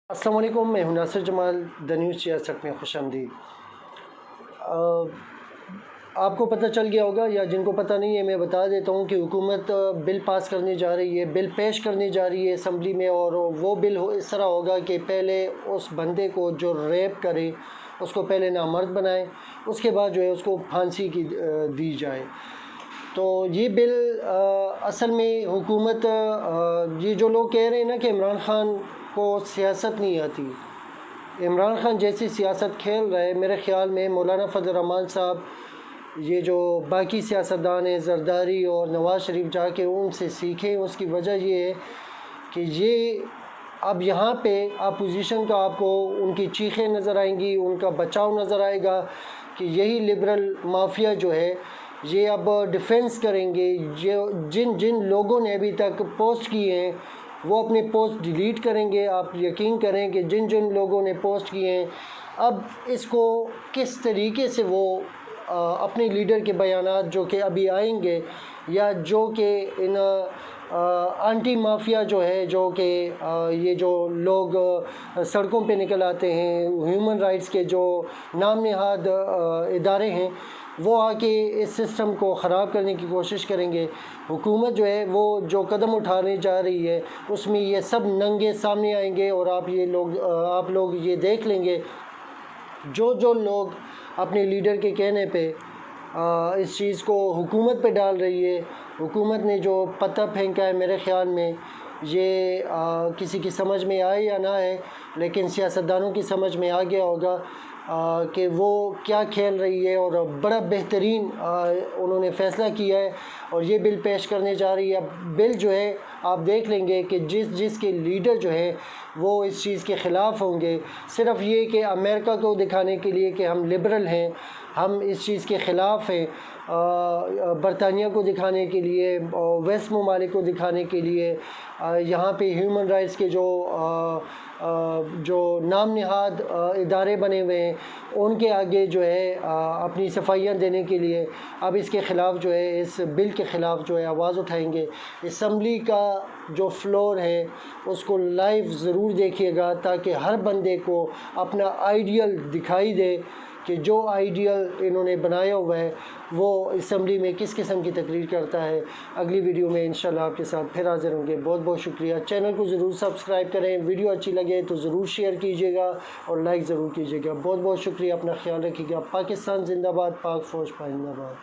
السلام علیکم، میں ہوں ناصر جمال، دا نیوز سیاست میں خوش آمدید۔ آپ کو پتہ چل گیا ہوگا یا جن کو پتہ نہیں ہے میں بتا دیتا ہوں کہ حکومت بل پاس کرنے جا رہی ہے، بل پیش کرنے جا رہی ہے اسمبلی میں، اور وہ بل اس طرح ہوگا کہ پہلے اس بندے کو جو ریپ کرے اس کو پہلے نامرد بنائے، اس کے بعد جو ہے اس کو پھانسی کی دی جائے۔ تو یہ بل اصل میں حکومت یہ جو لوگ کہہ رہے ہیں نا کہ عمران خان کو سیاست نہیں آتی، عمران خان جیسی سیاست کھیل رہا ہے، میرے خیال میں مولانا فضل الرحمان صاحب، یہ جو باقی سیاستدان ہیں زرداری اور نواز شریف، جا کے ان سے سیکھیں۔ اس کی وجہ یہ ہے کہ یہ اب یہاں پہ اپوزیشن کا آپ کو ان کی چیخیں نظر آئیں گی، ان کا بچاؤ نظر آئے گا کہ یہی لبرل مافیا جو ہے یہ اب ڈیفینس کریں گے۔ جن لوگوں نے ابھی تک پوسٹ کیے ہیں وہ اپنے پوسٹ ڈیلیٹ کریں گے۔ آپ یقین کریں کہ جن لوگوں نے پوسٹ کیے ہیں اب اس کو کس طریقے سے وہ اپنے لیڈر کے بیانات جو کہ ابھی آئیں گے، یا جو کہ ان آنٹی مافیا جو ہے، جو کہ یہ جو لوگ سڑکوں پہ نکل آتے ہیں، ہیومن رائٹس کے جو نام نہاد ادارے ہیں، وہ آ کے اس سسٹم کو خراب کرنے کی کوشش کریں گے۔ حکومت جو ہے وہ جو قدم اٹھانے جا رہی ہے اس میں یہ سب ننگے سامنے آئیں گے، اور آپ لوگ یہ دیکھ لیں گے جو لوگ اپنے لیڈر کے کہنے پہ اس چیز کو حکومت پہ ڈال رہی ہے۔ حکومت نے جو پتہ پھینکا ہے، میرے خیال میں یہ کسی کی سمجھ میں آئے یا نہ آئے، لیکن سیاستدانوں کی سمجھ میں آ گیا ہوگا کہ وہ کیا کھیل رہی ہے، اور بڑا بہترین انہوں نے فیصلہ کیا ہے اور یہ بل پیش کرنے جا رہی ہے۔ بل جو ہے آپ دیکھ لیں گے کہ جس کے لیڈر جو ہے وہ اس چیز کے خلاف ہوں گے، صرف یہ کہ امریکہ کو دکھانے کے لیے کہ ہم لبرل ہیں، ہم اس چیز کے خلاف ہیں، برطانیہ کو دکھانے کے لیے، ویسٹ ممالک کو دکھانے کے لیے، یہاں پہ ہیومن رائٹس کے جو نام نہاد ادارے بنے ہوئے ہیں ان کے آگے جو ہے اپنی صفائیاں دینے کے لیے اب اس کے خلاف جو ہے، اس بل کے خلاف جو ہے آواز اٹھائیں گے۔ اسمبلی کا جو فلور ہے اس کو لائیو ضرور دیکھیے گا تاکہ ہر بندے کو اپنا آئیڈیل دکھائی دے کہ جو آئیڈیل انہوں نے بنایا ہوا ہے وہ اسمبلی میں کس قسم کی تقریر کرتا ہے۔ اگلی ویڈیو میں انشاءاللہ آپ کے ساتھ پھر حاضر ہوں گے۔ بہت بہت شکریہ۔ چینل کو ضرور سبسکرائب کریں، ویڈیو اچھی لگے تو ضرور شیئر کیجیے گا اور لائک ضرور کیجیے گا۔ بہت بہت شکریہ، اپنا خیال رکھیے گا۔ پاکستان زندہ باد، پاک فوج پائندہ باد۔